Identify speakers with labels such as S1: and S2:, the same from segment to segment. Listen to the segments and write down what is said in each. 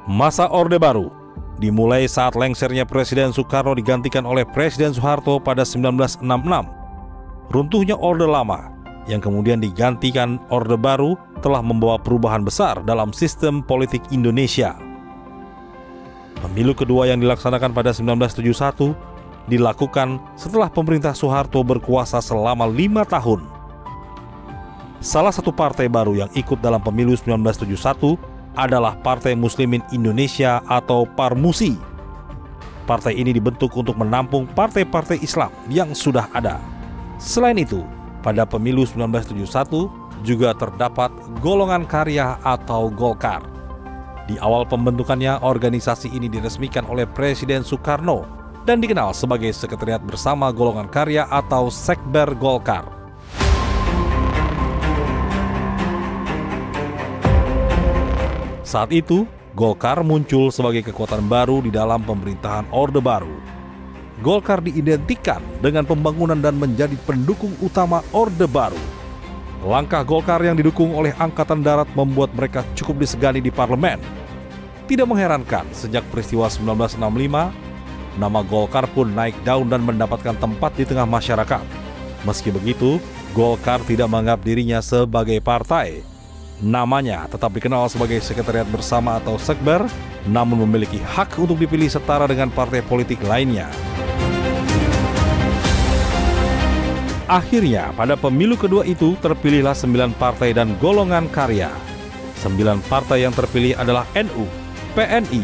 S1: Masa Orde Baru dimulai saat lengsernya Presiden Soekarno digantikan oleh Presiden Soeharto pada 1966. Runtuhnya Orde Lama yang kemudian digantikan Orde Baru telah membawa perubahan besar dalam sistem politik Indonesia. Pemilu kedua yang dilaksanakan pada 1971 dilakukan setelah pemerintah Soeharto berkuasa selama 5 tahun. Salah satu partai baru yang ikut dalam pemilu 1971 adalah Partai Muslimin Indonesia atau PARMUSI. Partai ini dibentuk untuk menampung partai-partai Islam yang sudah ada. Selain itu, pada pemilu 1971 juga terdapat golongan karya atau Golkar. Di awal pembentukannya, organisasi ini diresmikan oleh Presiden Soekarno dan dikenal sebagai Sekretariat Bersama Golongan Karya atau Sekber Golkar. Saat itu, Golkar muncul sebagai kekuatan baru di dalam pemerintahan Orde Baru. Golkar diidentikan dengan pembangunan dan menjadi pendukung utama Orde Baru. Langkah Golkar yang didukung oleh Angkatan Darat membuat mereka cukup disegani di parlemen. Tidak mengherankan, sejak peristiwa 1965, nama Golkar pun naik daun dan mendapatkan tempat di tengah masyarakat. Meski begitu, Golkar tidak menganggap dirinya sebagai partai. Namanya tetap dikenal sebagai Sekretariat Bersama atau Sekber, namun memiliki hak untuk dipilih setara dengan partai politik lainnya. Akhirnya, pada pemilu kedua itu terpilihlah 9 partai dan golongan karya. 9 partai yang terpilih adalah NU, PNI,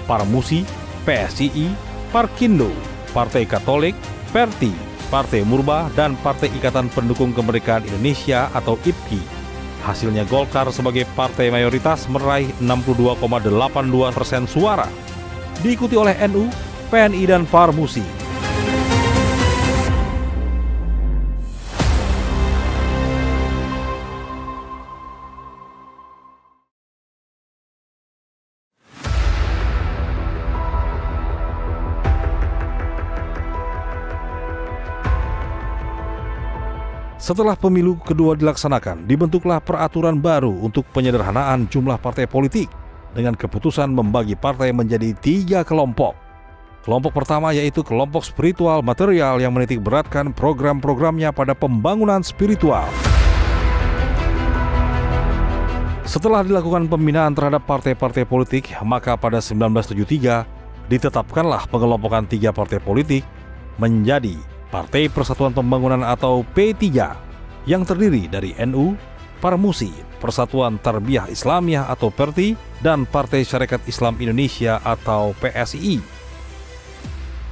S1: PARMUSI, PSII, Parkindo, Partai Katolik, PERTI, Partai Murba, dan Partai Ikatan Pendukung Kemerdekaan Indonesia atau IPKI. Hasilnya Golkar sebagai partai mayoritas meraih 62,82% suara, diikuti oleh NU, PNI, dan PARMUSI. Setelah pemilu kedua dilaksanakan, dibentuklah peraturan baru untuk penyederhanaan jumlah partai politik dengan keputusan membagi partai menjadi 3 kelompok. Kelompok pertama yaitu kelompok spiritual material yang menitik beratkan program-programnya pada pembangunan spiritual. Setelah dilakukan pembinaan terhadap partai-partai politik, maka pada 1973 ditetapkanlah pengelompokan 3 partai politik menjadi Partai Persatuan Pembangunan atau P3 yang terdiri dari NU, PARMUSI, Persatuan Tarbiyah Islamiyah atau PERTI, dan Partai Syarikat Islam Indonesia atau PSII.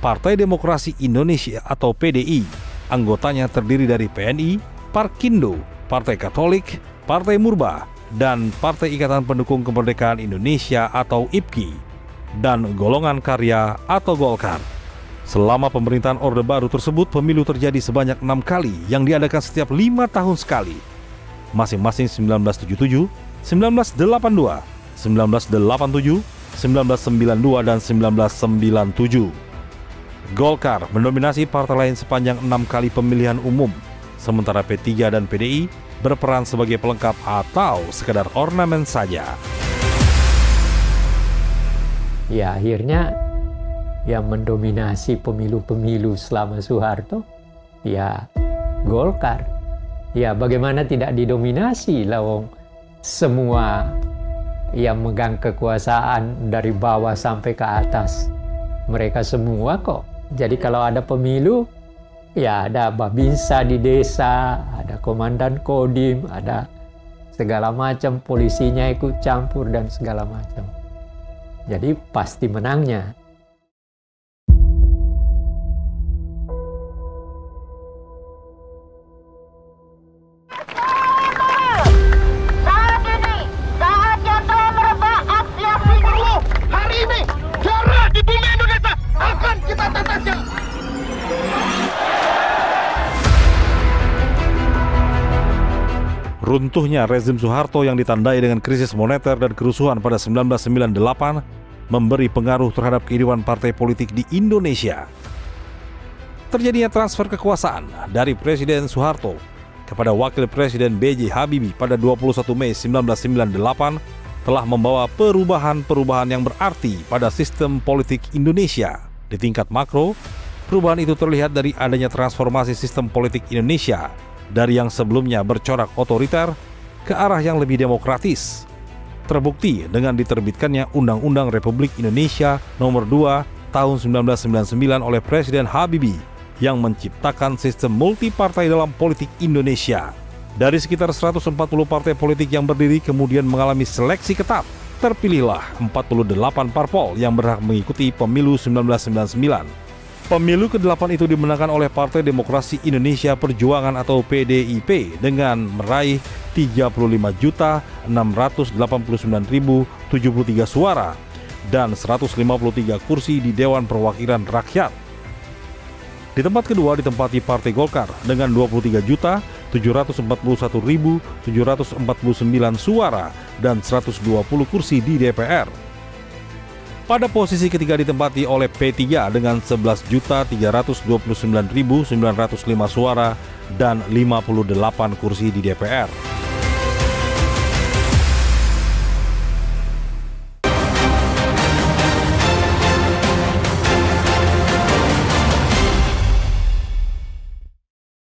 S1: Partai Demokrasi Indonesia atau PDI, anggotanya terdiri dari PNI, Parkindo, Partai Katolik, Partai Murba, dan Partai Ikatan Pendukung Kemerdekaan Indonesia atau IPKI, dan golongan karya atau Golkar. Selama pemerintahan Orde Baru tersebut, pemilu terjadi sebanyak 6 kali yang diadakan setiap 5 tahun sekali. Masing-masing 1977, 1982, 1987, 1992, dan 1997. Golkar mendominasi partai lain sepanjang 6 kali pemilihan umum, sementara P3 dan PDI berperan sebagai pelengkap atau sekedar ornamen saja.
S2: Ya, akhirnya yang mendominasi pemilu-pemilu selama Soeharto, ya Golkar. Ya bagaimana tidak didominasi, lawong semua yang megang kekuasaan dari bawah sampai ke atas, mereka semua kok. Jadi kalau ada pemilu, ya ada babinsa di desa, ada komandan kodim, ada segala macam, polisinya ikut campur dan segala macam. Jadi pasti menangnya.
S1: Runtuhnya rezim Soeharto yang ditandai dengan krisis moneter dan kerusuhan pada 1998 memberi pengaruh terhadap kehidupan partai politik di Indonesia. Terjadinya transfer kekuasaan dari Presiden Soeharto kepada Wakil Presiden B.J. Habibie pada 21 Mei 1998 telah membawa perubahan-perubahan yang berarti pada sistem politik Indonesia. Di tingkat makro, perubahan itu terlihat dari adanya transformasi sistem politik Indonesia dari yang sebelumnya bercorak otoriter ke arah yang lebih demokratis. Terbukti dengan diterbitkannya Undang-Undang Republik Indonesia Nomor 2 Tahun 1999 oleh Presiden Habibie yang menciptakan sistem multipartai dalam politik Indonesia. Dari sekitar 140 partai politik yang berdiri kemudian mengalami seleksi ketat. Terpilihlah 48 parpol yang berhak mengikuti pemilu 1999. Pemilu ke-8 itu dimenangkan oleh Partai Demokrasi Indonesia Perjuangan atau PDIP dengan meraih 35.689.073 suara dan 153 kursi di Dewan Perwakilan Rakyat. Di tempat kedua ditempati Partai Golkar dengan 23.741.749 suara dan 120 kursi di DPR. Pada posisi ketiga ditempati oleh P3 dengan 11.329.905 suara dan 58 kursi di DPR.